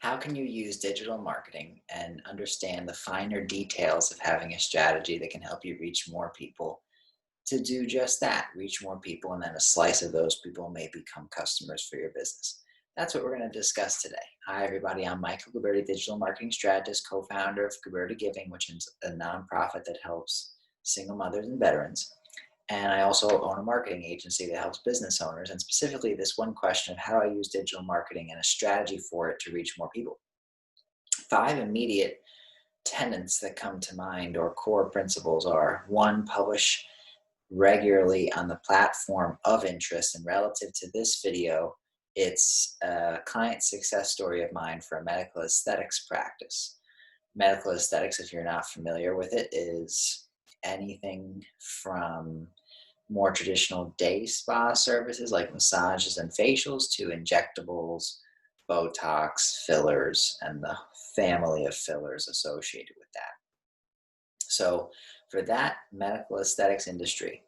How can you use digital marketing and understand the finer details of having a strategy that can help you reach more people to do just that, reach more people, and then a slice of those people may become customers for your business? That's what we're going to discuss today. Hi, everybody. I'm Michael Guberti, digital marketing strategist, co-founder of Guberti Giving, which is a nonprofit that helps single mothers and veterans. And I also own a marketing agency that helps business owners, and specifically this one question of how do I use digital marketing and a strategy for it to reach more people. 5 immediate tenets that come to mind or core principles are: 1, publish regularly on the platform of interest. And relative to this video, it's a client success story of mine for a medical aesthetics practice. Medical aesthetics, if you're not familiar with it, is anything from more traditional day spa services like massages and facials to injectables, Botox, fillers, and the family of fillers associated with that. So for that medical aesthetics industry,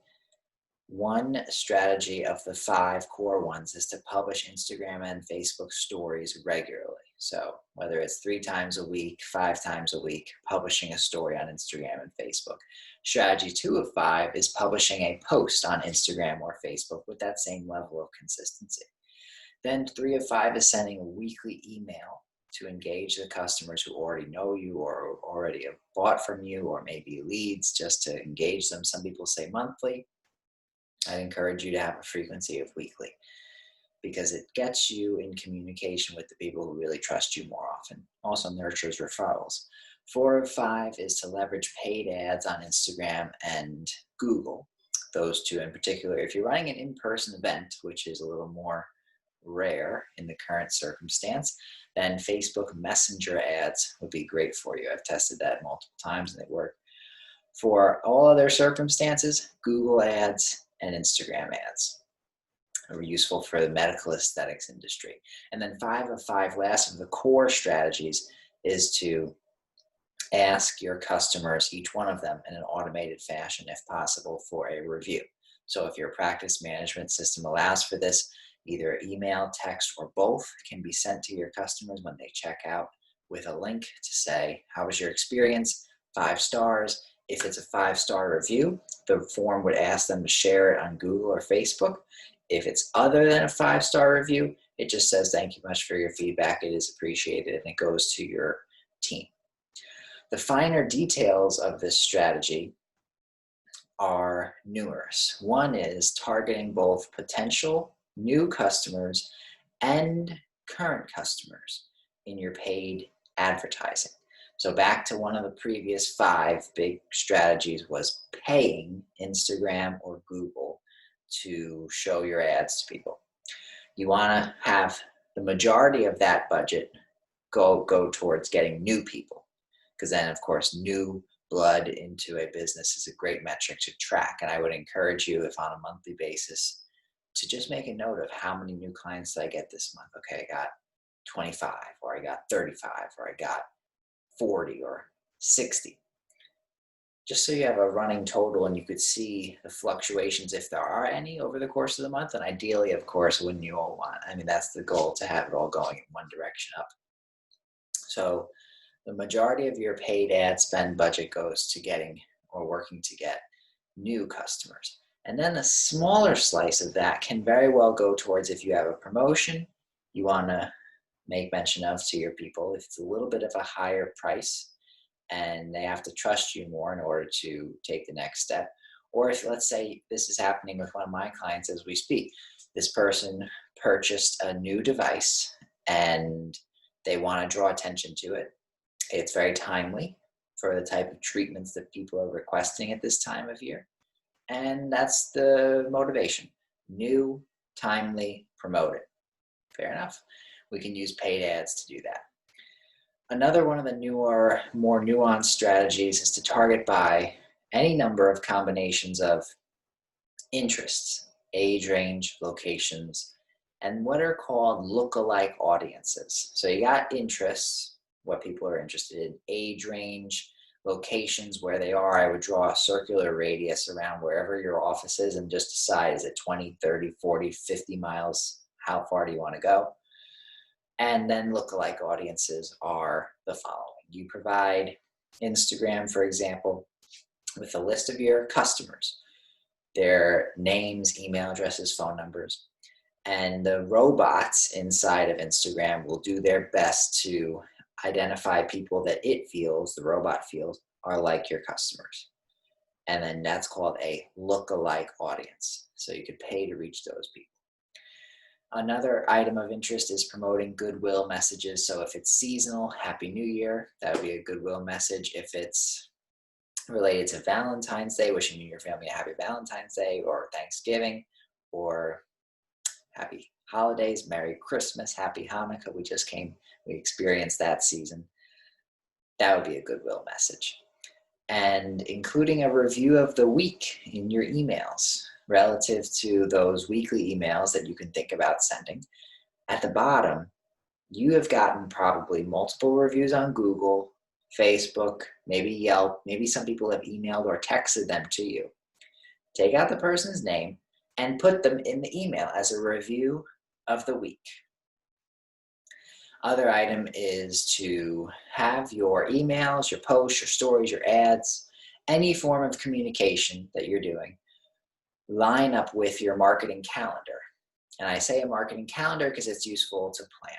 one strategy of the 5 core ones is to publish Instagram and Facebook stories regularly. So whether it's 3 times a week, 5 times a week, publishing a story on Instagram and Facebook. Strategy 2 of 5 is publishing a post on Instagram or Facebook with that same level of consistency. Then 3 of 5 is sending a weekly email to engage the customers who already know you or already have bought from you, or maybe leads, just to engage them. Some people say monthly. I'd encourage you to have a frequency of weekly, because it gets you in communication with the people who really trust you more often. Also nurtures referrals. 4 of 5 is to leverage paid ads on Instagram and Google. Those 2 in particular. If you're running an in-person event, which is a little more rare in the current circumstance, then Facebook Messenger ads would be great for you. I've tested that multiple times and they work. For all other circumstances, Google ads and Instagram ads are useful for the medical aesthetics industry. And then 5 of 5, last of the core strategies, is to ask your customers, each one of them, in an automated fashion, if possible, for a review. So if your practice management system allows for this, either email, text, or both can be sent to your customers when they check out with a link to say, how was your experience? 5 stars. If it's a 5-star review, the form would ask them to share it on Google or Facebook. If it's other than a 5-star review, it just says, thank you much for your feedback. It is appreciated, and it goes to your team. The finer details of this strategy are numerous. One is targeting both potential new customers and current customers in your paid advertising. So back to one of the previous 5 big strategies was paying Instagram or Google to show your ads to people. You want to have the majority of that budget go towards getting new people, because then, of course, new blood into a business is a great metric to track. And I would encourage you, if on a monthly basis, to just make a note of how many new clients did I get this month. Okay, I got 25, or I got 35, or I got 40 or 60. Just so you have a running total and you could see the fluctuations, if there are any, over the course of the month. And ideally, of course, wouldn't you all want? I mean, that's the goal, to have it all going in one direction up. So the majority of your paid ad spend budget goes to getting or working to get new customers. And then a smaller slice of that can very well go towards, if you have a promotion you want to make mention of to your people, if it's a little bit of a higher price and they have to trust you more in order to take the next step. Or if, let's say, this is happening with one of my clients as we speak, this person purchased a new device and they want to draw attention to it. It's very timely for the type of treatments that people are requesting at this time of year. And that's the motivation. New, timely, promoted. Fair enough. We can use paid ads to do that. Another one of the newer, more nuanced strategies is to target by any number of combinations of interests, age range, locations, and what are called lookalike audiences. So you got interests, what people are interested in, age range, locations where they are. I would draw a circular radius around wherever your office is and just decide, is it 20, 30, 40, 50 miles? How far do you want to go? And then lookalike audiences are the following. You provide Instagram, for example, with a list of your customers, their names, email addresses, phone numbers, and the robots inside of Instagram will do their best to identify people that the robot feels, are like your customers. And then that's called a lookalike audience. So you could pay to reach those people. Another item of interest is promoting goodwill messages. So if it's seasonal, Happy New Year, that would be a goodwill message. If it's related to Valentine's Day, wishing you and your family a happy Valentine's Day, or Thanksgiving, or happy holidays, Merry Christmas, Happy Hanukkah. We experienced that season. That would be a goodwill message. And including a review of the week in your emails relative to those weekly emails that you can think about sending. At the bottom, you have gotten probably multiple reviews on Google, Facebook, maybe Yelp, maybe some people have emailed or texted them to you. Take out the person's name and put them in the email as a review of the week. Other item is to have your emails, your posts, your stories, your ads, any form of communication that you're doing, line up with your marketing calendar. And I say a marketing calendar because it's useful to plan.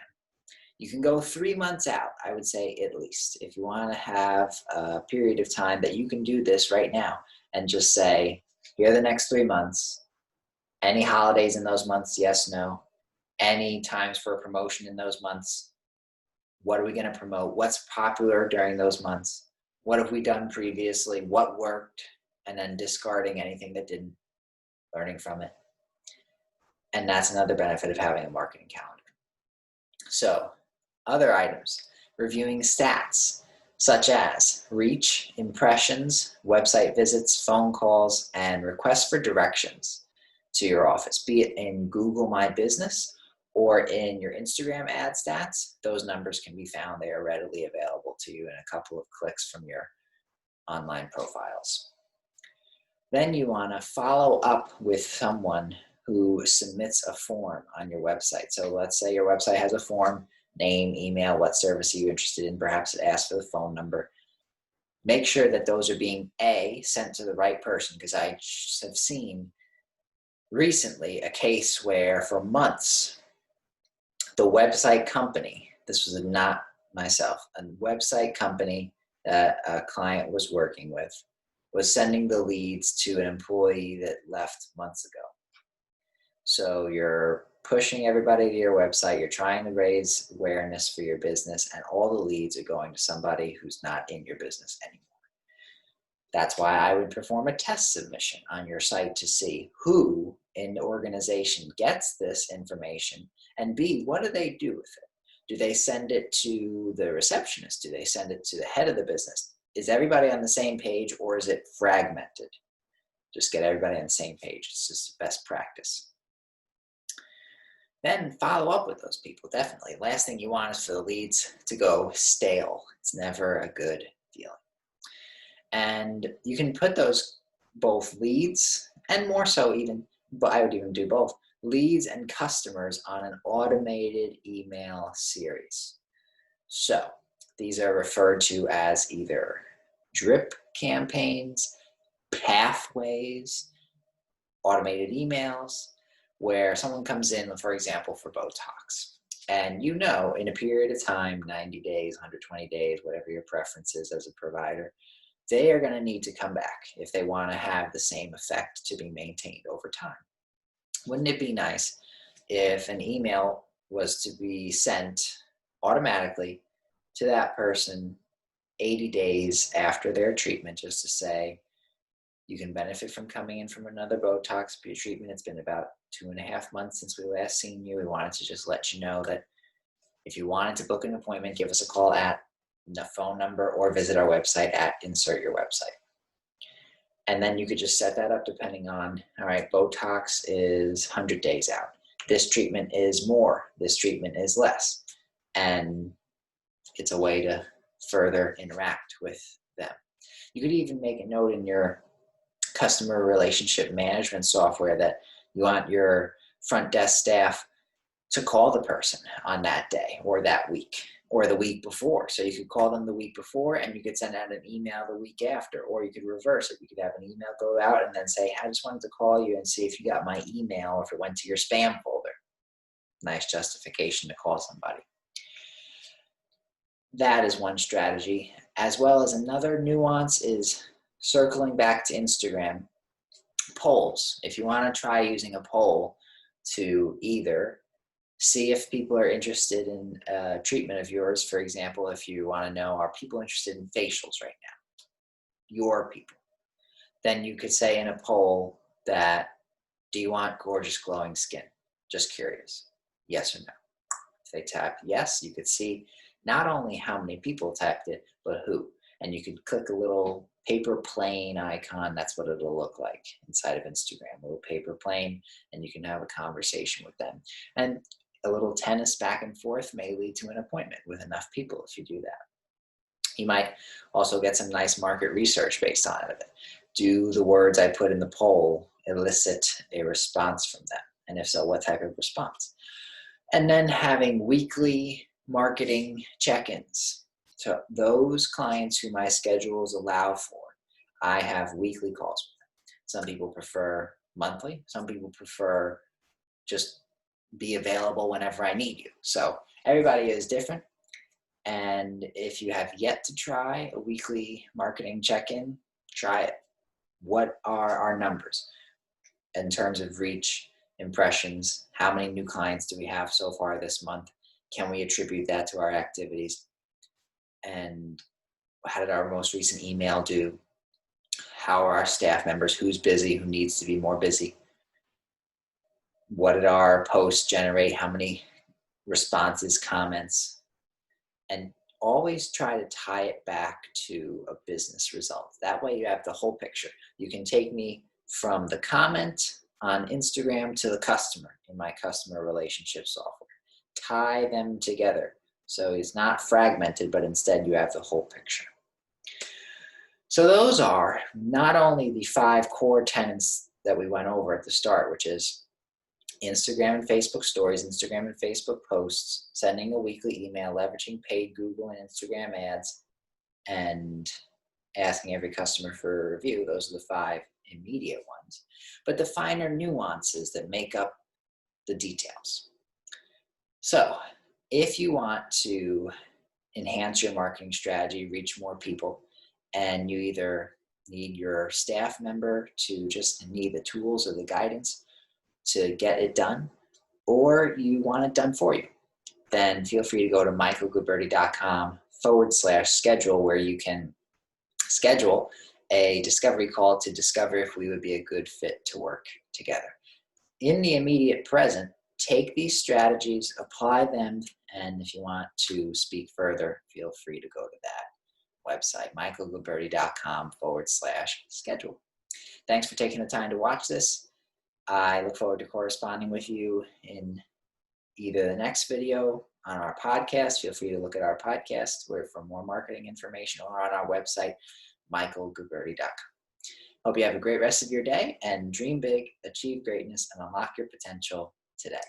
You can go 3 months out, I would say, at least. If you want to have a period of time that you can do this right now and just say, here are the next 3 months. Any holidays in those months? Yes, no. Any times for a promotion in those months? What are we going to promote? What's popular during those months? What have we done previously? What worked? And then discarding anything that didn't, learning from it. And that's another benefit of having a marketing calendar. So, other items, reviewing stats, such as reach, impressions, website visits, phone calls, and requests for directions to your office, be it in Google My Business or in your Instagram ad stats. Those numbers can be found. They are readily available to you in a couple of clicks from your online profiles. Then you want to follow up with someone who submits a form on your website. So let's say your website has a form, name, email, what service are you interested in, perhaps it asks for the phone number. Make sure that those are being sent to the right person, because I have seen recently a case where for months, the website company, this was not myself, a website company that a client was working with was sending the leads to an employee that left months ago. So you're pushing everybody to your website, you're trying to raise awareness for your business, and all the leads are going to somebody who's not in your business anymore. That's why I would perform a test submission on your site to see who in the organization gets this information, and B, what do they do with it? Do they send it to the receptionist? Do they send it to the head of the business? Is everybody on the same page, or is it fragmented? Just get everybody on the same page. It's just best practice. Then follow up with those people, definitely. Last thing you want is for the leads to go stale. It's never a good feeling. And you can put those both leads, and more so even, but I would even do both, leads and customers on an automated email series. So these are referred to as either drip campaigns, pathways, automated emails, where someone comes in, for example, for Botox. And you know, in a period of time, 90 days, 120 days, whatever your preference is as a provider, they are going to need to come back if they want to have the same effect to be maintained over time. Wouldn't it be nice if an email was to be sent automatically to that person 80 days after their treatment, just to say, you can benefit from coming in from another Botox treatment. It's been about 2.5 months since we last seen you. We wanted to just let you know that if you wanted to book an appointment, give us a call at the phone number or visit our website at insert your website. And then you could just set that up depending on, all right, Botox is 100 days out. This treatment is more. This treatment is less. And it's a way to further interact with them. You could even make a note in your customer relationship management software that you want your front desk staff to call the person on that day or that week or the week before. So you could call them the week before and you could send out an email the week after, or you could reverse it. You could have an email go out and then say, I just wanted to call you and see if you got my email or if it went to your spam folder. Nice justification to call somebody. That is one strategy, as well as another nuance is circling back to Instagram. Polls. If you want to try using a poll to either see if people are interested in treatment of yours, for example, if you want to know, are people interested in facials right now? Your people. Then you could say in a poll that, do you want gorgeous glowing skin? Just curious. Yes or no? If they tap yes, you could see not only how many people typed it, but who. And you could click a little paper plane icon. That's what it'll look like inside of Instagram, a little paper plane, and you can have a conversation with them. And a little tennis back and forth may lead to an appointment with enough people if you do that. You might also get some nice market research based on it. Do the words I put in the poll elicit a response from them? And if so, what type of response? And then having weekly marketing check-ins. So those clients who my schedules allow for, I have weekly calls with them. Some people prefer monthly. Some people prefer just be available whenever I need you. So everybody is different. And if you have yet to try a weekly marketing check-in, try it. What are our numbers in terms of reach, impressions? How many new clients do we have so far this month? Can we attribute that to our activities? And how did our most recent email do? How are our staff members? Who's busy? Who needs to be more busy? What did our posts generate? How many responses, comments? And always try to tie it back to a business result. That way you have the whole picture. You can take me from the comment on Instagram to the customer in my customer relationship software. Tie them together. So it's not fragmented, but instead you have the whole picture. So those are not only the 5 core tenets that we went over at the start, which is Instagram and Facebook stories, Instagram and Facebook posts, sending a weekly email, leveraging paid Google and Instagram ads, and asking every customer for a review. Those are the 5 immediate ones. But the finer nuances that make up the details. So if you want to enhance your marketing strategy, reach more people, and you either need your staff member to just need the tools or the guidance to get it done, or you want it done for you, then feel free to go to michaelguberti.com/schedule, where you can schedule a discovery call to discover if we would be a good fit to work together. In the immediate present, take these strategies, apply them, and if you want to speak further, feel free to go to that website, michaelguberti.com/schedule. Thanks for taking the time to watch this. I look forward to corresponding with you in either the next video on our podcast. Feel free to look at our podcast for more marketing information, or on our website, michaelguberti.com. Hope you have a great rest of your day, and dream big, achieve greatness, and unlock your potential today.